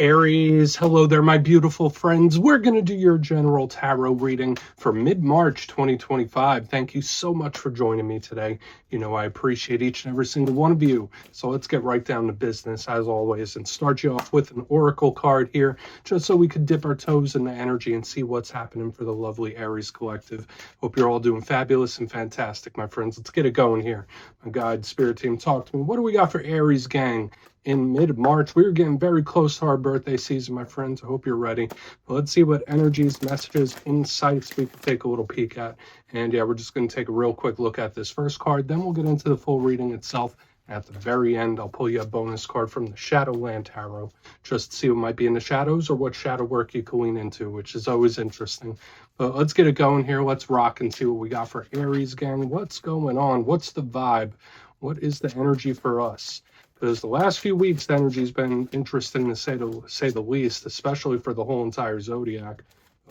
Aries, hello there, my beautiful friends. We're going to do your general tarot reading for mid-March 2025. Thank you so much for joining me today. You know, I appreciate each and every single one of you. So let's get right down to business, as always, and start you off with an oracle card here, just so we could dip our toes in the energy and see what's happening for the lovely Aries collective. Hope you're all doing fabulous and fantastic, my friends. Let's get it going here. My guide, spirit team, talk to me. What do we got for Aries, gang? In mid-March, we're getting very close to our birthday season, my friends. I hope you're ready. But let's see what energies, messages, insights we can take a little peek at. And yeah, we're just going to take a real quick look at this first card. Then we'll get into the full reading itself. At the very end, I'll pull you a bonus card from the Shadowland Tarot, just to see what might be in the shadows or what shadow work you can lean into, which is always interesting. But let's get it going here. Let's rock and see what we got for Aries, gang. What's going on? What's the vibe? What is the energy for us? Because the last few weeks, the energy's been interesting to say the least, especially for the whole entire zodiac.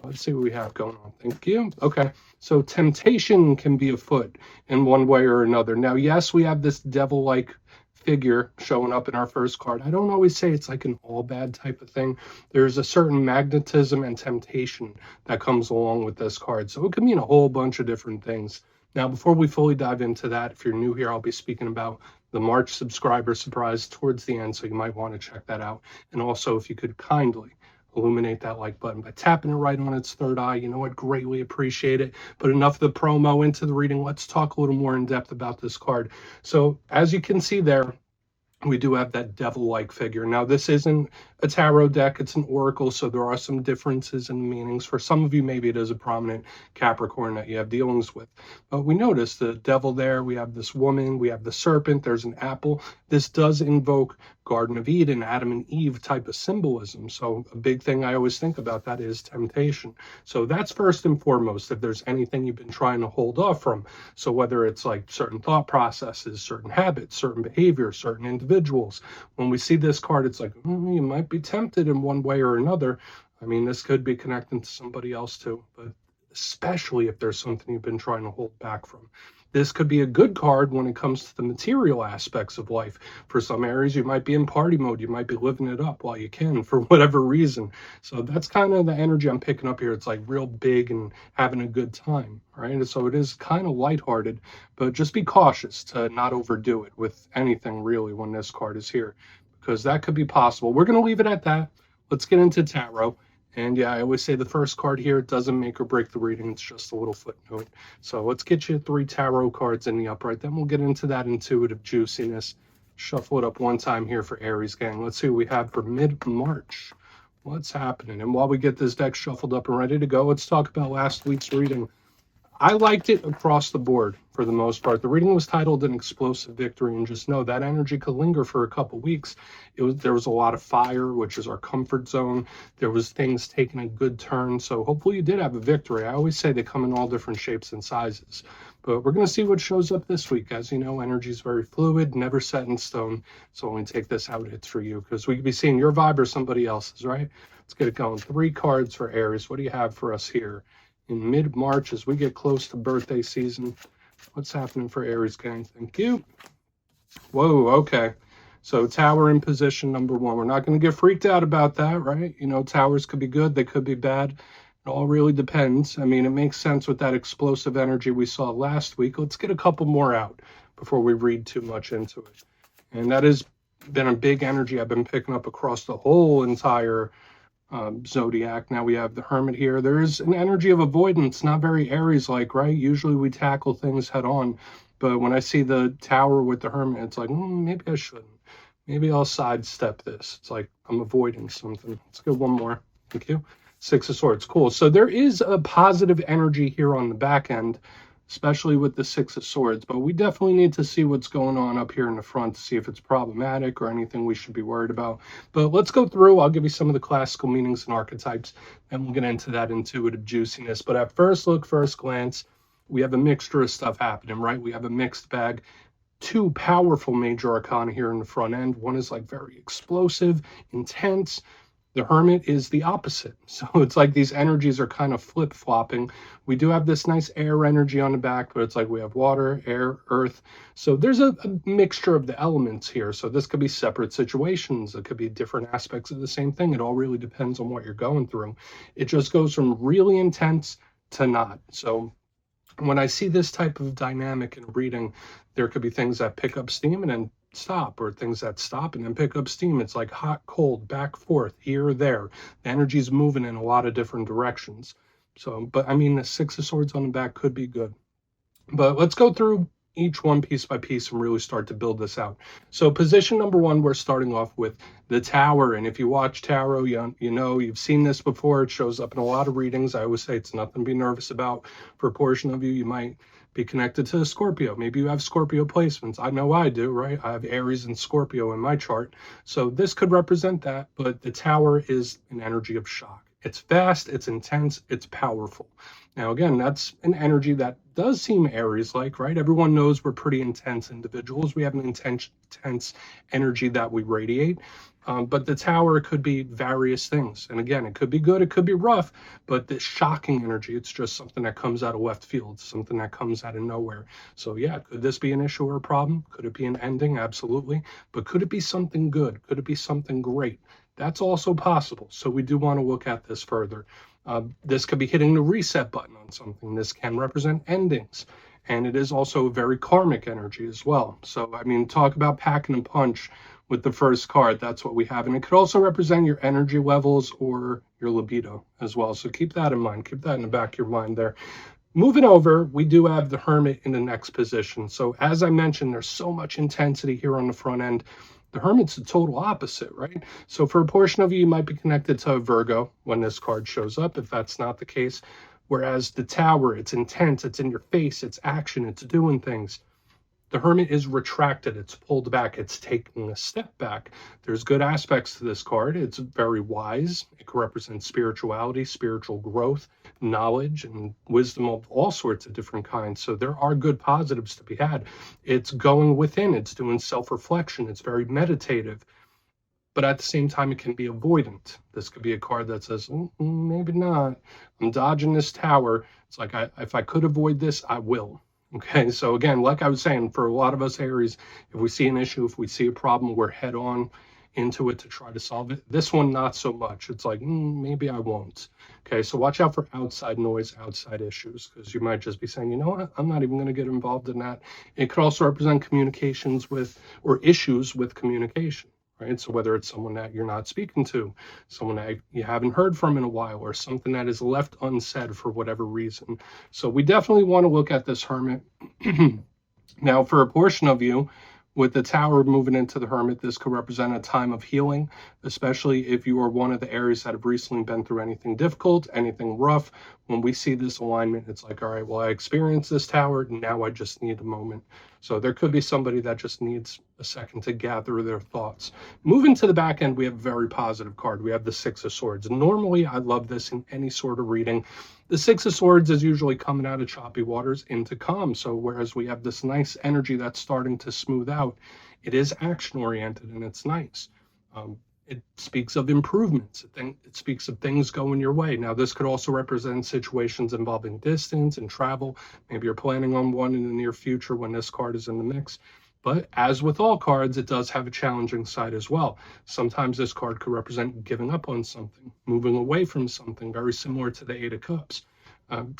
Let's see what we have going on. Thank you. Okay, so temptation can be afoot in one way or another. Now, yes, we have this devil-like figure showing up in our first card. I don't always say it's like an all bad type of thing. There's a certain magnetism and temptation that comes along with this card. So it can mean a whole bunch of different things. Now, before we fully dive into that, if you're new here, I'll be speaking about the March subscriber surprise towards the end, so you might want to check that out. And also, if you could kindly illuminate that like button by tapping it right on its third eye, you know, I'd greatly appreciate it. But enough of the promo, into the reading. Let's talk a little more in depth about this card. So as you can see there, we do have that devil-like figure. Now, this isn't a tarot deck, it's an oracle, so there are some differences in meanings. For some of you, maybe it is a prominent Capricorn that you have dealings with. But we notice the devil there, we have this woman, we have the serpent, there's an apple. This does invoke Garden of Eden, Adam and Eve type of symbolism. So a big thing I always think about that is temptation. So that's first and foremost, if there's anything you've been trying to hold off from. So whether it's like certain thought processes, certain habits, certain behaviors, certain individuals. When we see this card, it's like, you might be tempted in one way or another. I mean, this could be connecting to somebody else too, but especially if there's something you've been trying to hold back from. This could be a good card when it comes to the material aspects of life. For some areas, you might be in party mode. You might be living it up while you can for whatever reason. So that's kind of the energy I'm picking up here. It's like real big and having a good time, right? And so it is kind of lighthearted, but just be cautious to not overdo it with anything really when this card is here, because that could be possible. We're going to leave it at that. Let's get into tarot. And yeah, I always say the first card here doesn't make or break the reading. It's just a little footnote. So let's get you 3 tarot cards in the upright. Then we'll get into that intuitive juiciness. Shuffle it up one time here for Aries, gang. Let's see what we have for mid-March. What's happening? And while we get this deck shuffled up and ready to go, let's talk about last week's reading. I liked it across the board for the most part. The reading was titled An Explosive Victory, and just know that energy could linger for a couple weeks. There was a lot of fire, which is our comfort zone. There was things taking a good turn. So hopefully you did have a victory. I always say they come in all different shapes and sizes. But we're going to see what shows up this week. As you know, energy is very fluid, never set in stone. So only take this how it hits for you, because we could be seeing your vibe or somebody else's, right? Let's get it going. 3 cards for Aries. What do you have for us here in mid-March as we get close to birthday season? What's happening for Aries, gang? Thank you. Whoa, okay. So tower in position number 1. We're not going to get freaked out about that, right? You know, towers could be good, they could be bad. It all really depends. I mean, it makes sense with that explosive energy we saw last week. Let's get a couple more out before we read too much into it. And that has been a big energy I've been picking up across the whole entire zodiac. Now we have the Hermit here. There is an energy of avoidance, not very Aries-like, right? Usually we tackle things head on, but when I see the Tower with the Hermit, it's like, maybe I shouldn't. Maybe I'll sidestep this. It's like I'm avoiding something. Let's go one more. Thank you. 6 of Swords. Cool. So there is a positive energy here on the back end, especially with the 6 of Swords, but we definitely need to see what's going on up here in the front to see if it's problematic or anything we should be worried about. But let's go through. I'll give you some of the classical meanings and archetypes, and we'll get into that intuitive juiciness. But at first look, first glance, we have a mixture of stuff happening, right? We have a mixed bag. 2 powerful major arcana here in the front end. One is like very explosive, intense, The Hermit is the opposite. So it's like these energies are kind of flip-flopping. We do have this nice air energy on the back, but it's like we have water, air, earth. So there's a mixture of the elements here. So this could be separate situations. It could be different aspects of the same thing. It all really depends on what you're going through. It just goes from really intense to not. So when I see this type of dynamic in reading, there could be things that pick up steam and then stop, or things that stop and then pick up steam. It's like hot, cold, back, forth, here or there. The energy's moving in a lot of different directions. So, but I mean, the Six of Swords on the back could be good. But let's go through each one piece by piece and really start to build this out. So position number one, we're starting off with the Tower. And if you watch tarot, you know, you've seen this before. It shows up in a lot of readings. I always say it's nothing to be nervous about. For a portion of you, you might be connected to a Scorpio. Maybe you have Scorpio placements. I know I do, right? I have Aries and Scorpio in my chart. So this could represent that, but the Tower is an energy of shock. It's fast, it's intense, it's powerful. Now, again, that's an energy that does seem Aries-like, right? Everyone knows we're pretty intense individuals. We have an intense energy that we radiate. But the Tower could be various things. And again, it could be good, it could be rough, but the shocking energy, it's just something that comes out of left field, something that comes out of nowhere. So yeah, could this be an issue or a problem? Could it be an ending? Absolutely. But could it be something good? Could it be something great? That's also possible. So we do want to look at this further. This could be hitting the reset button on something. This can represent endings. And it is also a very karmic energy as well. So, I mean, talk about packing a punch with the first card. That's what we have. And it could also represent your energy levels or your libido as well. So keep that in mind. Keep that in the back of your mind there. Moving over, we do have the Hermit in the next position. So as I mentioned, there's so much intensity here on the front end. The Hermit's the total opposite, right? So for a portion of you, you might be connected to a Virgo when this card shows up, if that's not the case. Whereas the Tower, it's intense, it's in your face, it's action, it's doing things. The Hermit is retracted, it's pulled back, it's taking a step back. There's good aspects to this card. It's very wise. It can represent spirituality, spiritual growth, knowledge, and wisdom of all sorts of different kinds. So there are good positives to be had. It's going within, it's doing self-reflection, it's very meditative. But at the same time, it can be avoidant. This could be a card that says, maybe not. I'm dodging this Tower. It's like, if I could avoid this, I will. Okay, so again, like I was saying, for a lot of us Aries, if we see an issue, if we see a problem, we're head on into it to try to solve it. This one, not so much. It's like, maybe I won't. Okay, so watch out for outside noise, outside issues, because you might just be saying, you know what, I'm not even going to get involved in that. It could also represent communications with, or issues with communication. Right? So whether it's someone that you're not speaking to, someone that you haven't heard from in a while, or something that is left unsaid for whatever reason. So we definitely want to look at this Hermit. Now, for a portion of you, with the Tower moving into the Hermit, this could represent a time of healing, especially if you are one of the Aries that have recently been through anything difficult, anything rough. When we see this alignment, it's like, all right, well, I experienced this Tower, now I just need a moment. So there could be somebody that just needs a second to gather their thoughts. Moving to the back end, we have a very positive card. We have the Six of Swords. Normally, I love this in any sort of reading. The Six of Swords is usually coming out of choppy waters into calm. So whereas we have this nice energy that's starting to smooth out, it is action-oriented and it's nice. It speaks of improvements. It speaks of things going your way. Now, this could also represent situations involving distance and travel. Maybe you're planning on one in the near future when this card is in the mix. But as with all cards, it does have a challenging side as well. Sometimes this card could represent giving up on something, moving away from something, very similar to the Eight of Cups.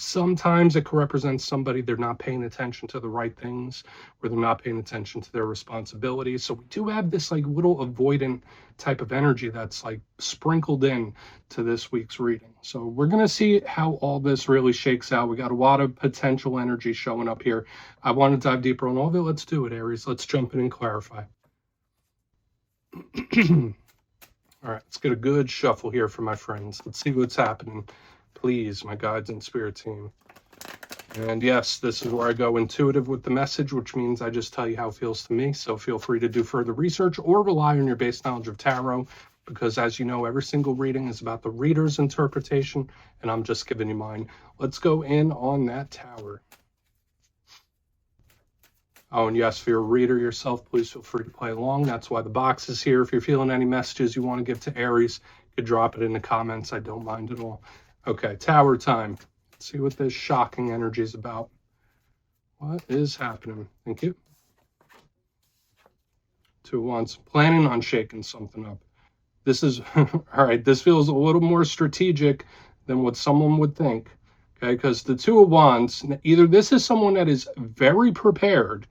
Sometimes it could represent somebody, they're not paying attention to the right things, or they're not paying attention to their responsibilities. So we do have this like little avoidant type of energy that's like sprinkled in to this week's reading. So we're going to see how all this really shakes out. We got a lot of potential energy showing up here. I want to dive deeper on all of it. Let's do it, Aries. Let's jump in and clarify. All right, let's get a good shuffle here for my friends. Let's see what's happening. Please, my guides and spirit team. And yes, this is where I go intuitive with the message, which means I just tell you how it feels to me. So feel free to do further research or rely on your base knowledge of tarot, because as you know, every single reading is about the reader's interpretation, and I'm just giving you mine. Let's go in on that Tower. Oh, and yes, if you're a reader yourself, please feel free to play along. That's why the box is here. If you're feeling any messages you want to give to Aries, you could drop it in the comments. I don't mind at all. Okay, Tower time. Let's see what this shocking energy is about. What is happening? Thank you. 2 of Wands. Planning on shaking something up. This is, all right, this feels a little more strategic than what someone would think. Okay, because the 2 of Wands, either this is someone that is very prepared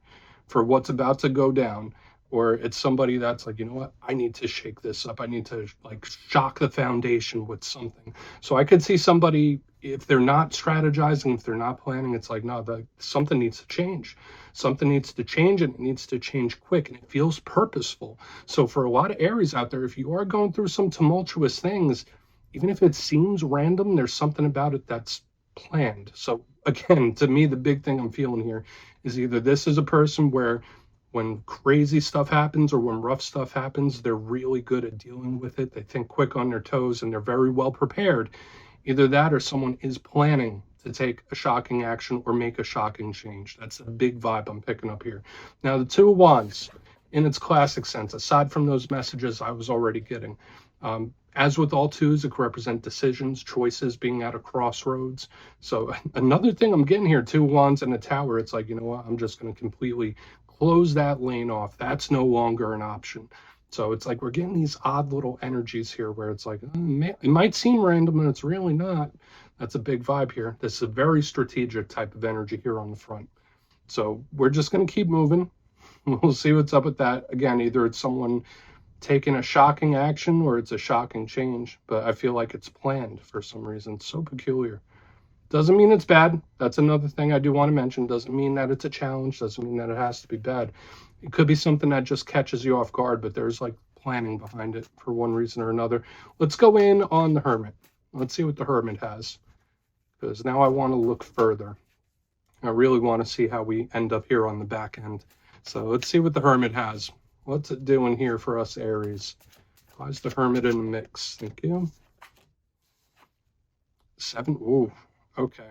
for what's about to go down, or it's somebody that's like, you know what, I need to shake this up. I need to like shock the foundation with something. So I could see somebody, if they're not strategizing, if they're not planning, it's like, no, something needs to change. Something needs to change, and it needs to change quick, and it feels purposeful. So for a lot of Aries out there, if you are going through some tumultuous things, even if it seems random, there's something about it that's planned. So again, to me, the big thing I'm feeling here is either this is a person where when crazy stuff happens or when rough stuff happens, they're really good at dealing with it. They think quick on their toes and they're very well prepared. Either that or someone is planning to take a shocking action or make a shocking change. That's a big vibe I'm picking up here. Now, the 2 of Wands, in its classic sense, aside from those messages I was already getting, as with all twos, it could represent decisions, choices, being at a crossroads. So another thing I'm getting here, 2 of Wands and a Tower, it's like, you know what, I'm just going to completely close that lane off. That's no longer an option. So it's like we're getting these odd little energies here where it's like, it might seem random and it's really not. That's a big vibe here. This is a very strategic type of energy here on the front. So we're just going to keep moving. We'll see what's up with that. Again, either it's someone taking a shocking action or it's a shocking change, but I feel like it's planned for some reason. It's so peculiar. Doesn't mean it's bad. That's another thing I do want to mention. Doesn't mean that it's a challenge. Doesn't mean that it has to be bad. It could be something that just catches you off guard, but there's like planning behind it for one reason or another. Let's go in on the Hermit. Let's see what the Hermit has, because now I want to look further. I really want to see how we end up here on the back end. So let's see what the Hermit has. What's it doing here for us Aries? Why is the Hermit in the mix? Thank you. 7. Ooh, okay.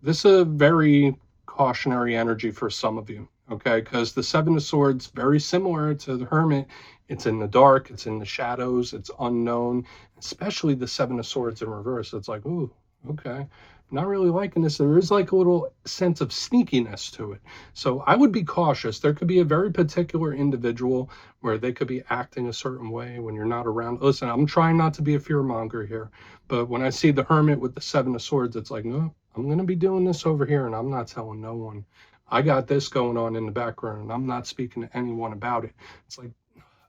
This is a very cautionary energy for some of you, okay? Because the 7 of Swords, very similar to the Hermit. It's in the dark, it's in the shadows, it's unknown, especially the 7 of Swords in reverse. It's like, ooh, okay. Not really liking this. There is like a little sense of sneakiness to it. So I would be cautious. There could be a very particular individual where they could be acting a certain way when you're not around. Listen, I'm trying not to be a fear monger here, but when I see the Hermit with the 7 of Swords, it's like, no, I'm going to be doing this over here and I'm not telling no one. I got this going on in the background and I'm not speaking to anyone about it. It's like,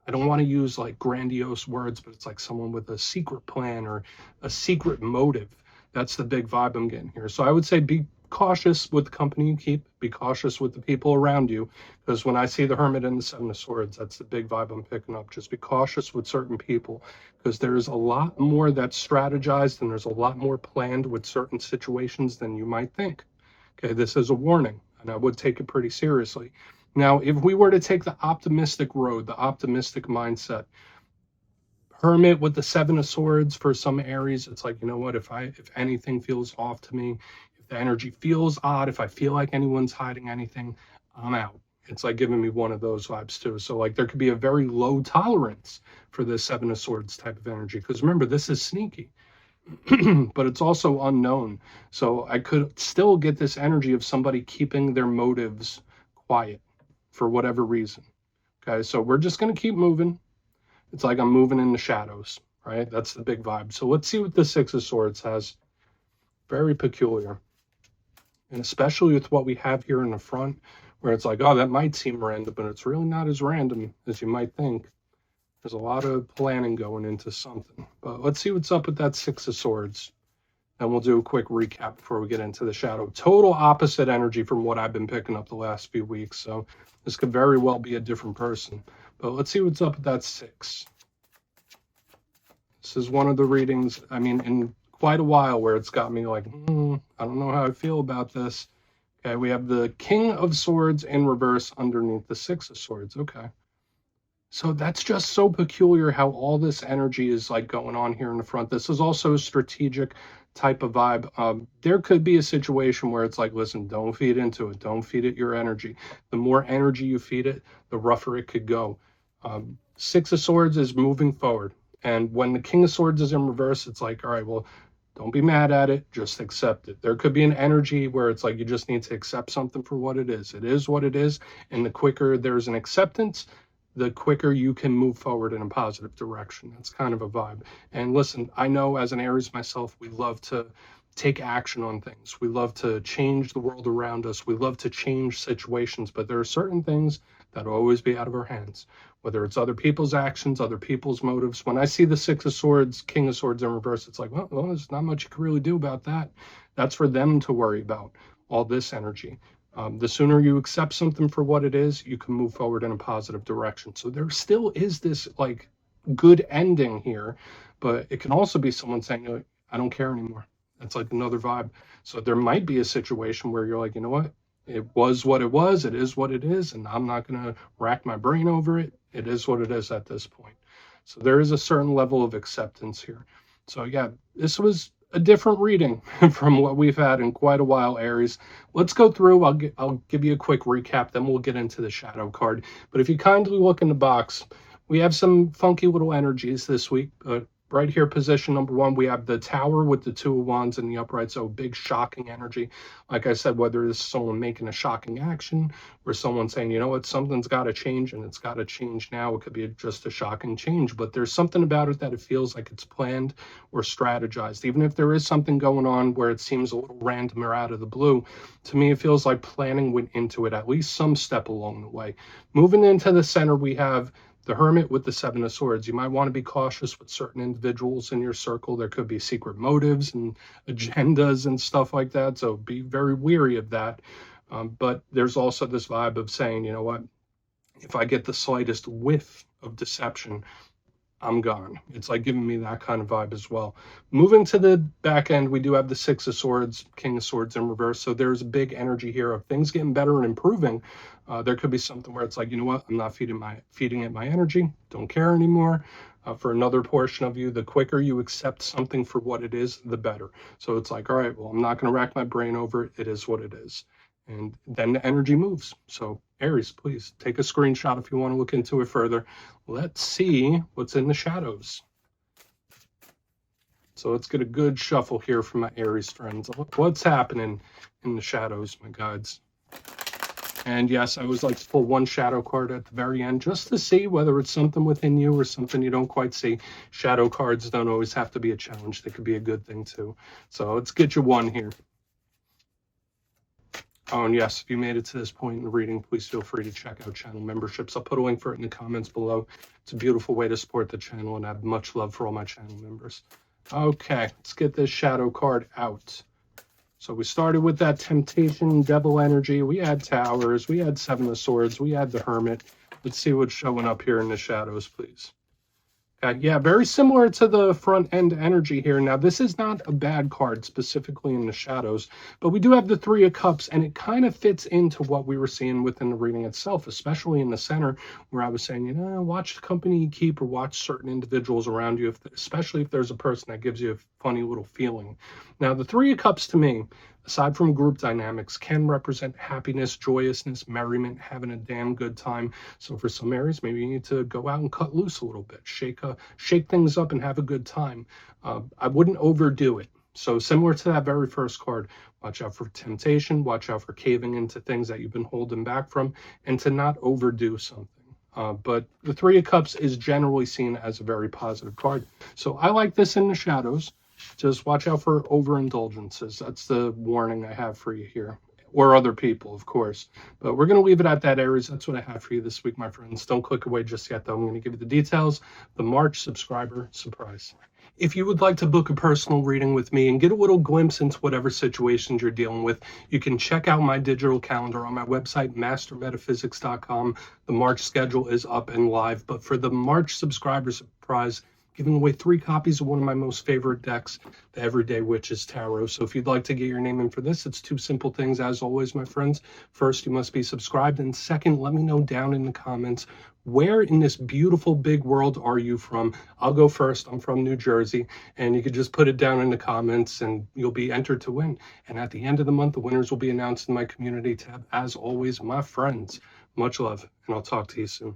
I don't want to use like grandiose words, but it's like someone with a secret plan or a secret motive. That's the big vibe I'm getting here. So I would say be cautious with the company you keep. Be cautious with the people around you. Because when I see the Hermit and the 7 of Swords, that's the big vibe I'm picking up. Just be cautious with certain people. Because there's a lot more that's strategized and there's a lot more planned with certain situations than you might think. Okay, this is a warning. And I would take it pretty seriously. Now, if we were to take the optimistic road, the optimistic mindset, Hermit with the 7 of Swords for some Aries, it's like, you know what, if anything feels off to me, if the energy feels odd, if I feel like anyone's hiding anything, I'm out. It's like giving me one of those vibes too. So like there could be a very low tolerance for the 7 of Swords type of energy. Because remember, this is sneaky, but it's also unknown. So I could still get this energy of somebody keeping their motives quiet for whatever reason. Okay, so we're just going to keep moving. It's like I'm moving in the shadows, right? That's the big vibe. So let's see what the 6 of Swords has. Very peculiar. And especially with what we have here in the front, where it's like, oh, that might seem random, but it's really not as random as you might think. There's a lot of planning going into something. But let's see what's up with that 6 of Swords. And we'll do a quick recap before we get into the shadow. Total opposite energy from what I've been picking up the last few weeks. So this could very well be a different person. But let's see what's up with that 6. This is one of the readings, I mean, in quite a while where it's got me like, I don't know how I feel about this. Okay, we have the King of Swords in reverse underneath the 6 of Swords. Okay. So that's just so peculiar how all this energy is like going on here in the front. This is also a strategic type of vibe. There could be a situation where it's like, listen, don't feed into it. Don't feed it your energy. The more energy you feed it, the rougher it could go. 6 of Swords is moving forward. And when the King of Swords is in reverse, it's like, all right, well, don't be mad at it, just accept it. There could be an energy where it's like you just need to accept something for what it is. It is what it is. And the quicker there's an acceptance, the quicker you can move forward in a positive direction. That's kind of a vibe. And listen, I know as an Aries myself, we love to take action on things. We love to change the world around us. We love to change situations, but there are certain things that will always be out of our hands, whether it's other people's actions, other people's motives. When I see the Six of Swords, King of Swords in reverse, it's like, well, there's not much you can really do about that. That's for them to worry about, all this energy. The sooner you accept something for what it is, you can move forward in a positive direction. So there still is this like good ending here, but it can also be someone saying, I don't care anymore. That's like another vibe. So there might be a situation where you're like, you know what? It was what it was. It is what it is. And I'm not going to rack my brain over it. It is what it is at this point. So there is a certain level of acceptance here. So yeah, this was a different reading from what we've had in quite a while, Aries. Let's go through. I'll give you a quick recap, then we'll get into the shadow card. But if you kindly look in the box, we have some funky little energies this week. Right here, position number one, we have the Tower with the Two of Wands in the upright, so big shocking energy. Like I said, whether it's someone making a shocking action or someone saying, you know what, something's got to change and it's got to change now. It could be just a shocking change, but there's something about it that it feels like it's planned or strategized. Even if there is something going on where it seems a little random or out of the blue, to me it feels like planning went into it at least some step along the way. Moving into the center, we have the Hermit with the Seven of Swords. You might want to be cautious with certain individuals in your circle. There could be secret motives and agendas and stuff like that, so be very weary of that. But there's also this vibe of saying, you know what, if I get the slightest whiff of deception, I'm gone. It's like giving me that kind of vibe as well. Moving to the back end, we do have the Six of Swords, King of Swords in reverse. So there's a big energy here of things getting better and improving. There could be something where it's like, you know what, I'm not feeding it my energy, don't care anymore. For another portion of you, the quicker you accept something for what it is, the better. So it's like, all right, well, I'm not going to rack my brain over it. It is what it is. And then the energy moves. So Aries, please take a screenshot if you want to look into it further. Let's see what's in the shadows. So let's get a good shuffle here from my Aries friends. What's happening in the shadows, my guides? And yes, I always like to pull one shadow card at the very end just to see whether it's something within you or something you don't quite see. Shadow cards don't always have to be a challenge. They could be a good thing too. So let's get you one here. Oh, and yes, if you made it to this point in the reading, please feel free to check out channel memberships. I'll put a link for it in the comments below. It's a beautiful way to support the channel, and I have much love for all my channel members. Okay, let's get this shadow card out. So we started with that temptation, devil energy. We had towers. We had Seven of Swords. We had the Hermit. Let's see what's showing up here in the shadows, please. Yeah, very similar to the front end energy here. Now, this is not a bad card specifically in the shadows, but we do have the Three of Cups, and it kind of fits into what we were seeing within the reading itself, especially in the center where I was saying, you know, watch the company you keep or watch certain individuals around you, especially if there's a person that gives you a funny little feeling. Now, the Three of Cups to me, aside from group dynamics, can represent happiness, joyousness, merriment, having a damn good time. So for some Aries, maybe you need to go out and cut loose a little bit, shake things up and have a good time. I wouldn't overdo it. So similar to that very first card, watch out for temptation, watch out for caving into things that you've been holding back from, and to not overdo something. But the Three of Cups is generally seen as a very positive card. So I like this in the shadows. Just watch out for overindulgences. That's the warning I have for you here. Or other people, of course. But we're going to leave it at that, Aries. That's what I have for you this week, my friends. Don't click away just yet, though. I'm going to give you the details. The March subscriber surprise. If you would like to book a personal reading with me and get a little glimpse into whatever situations you're dealing with, you can check out my digital calendar on my website, mastermetaphysics.com. The March schedule is up and live. But for the March subscriber surprise, giving away 3 copies of one of my most favorite decks, the Everyday Witches Tarot. So if you'd like to get your name in for this, it's 2 simple things, as always, my friends. First, you must be subscribed. And second, let me know down in the comments, where in this beautiful big world are you from? I'll go first. I'm from New Jersey. And you could just put it down in the comments and you'll be entered to win. And at the end of the month, the winners will be announced in my community tab. As always, my friends, much love, and I'll talk to you soon.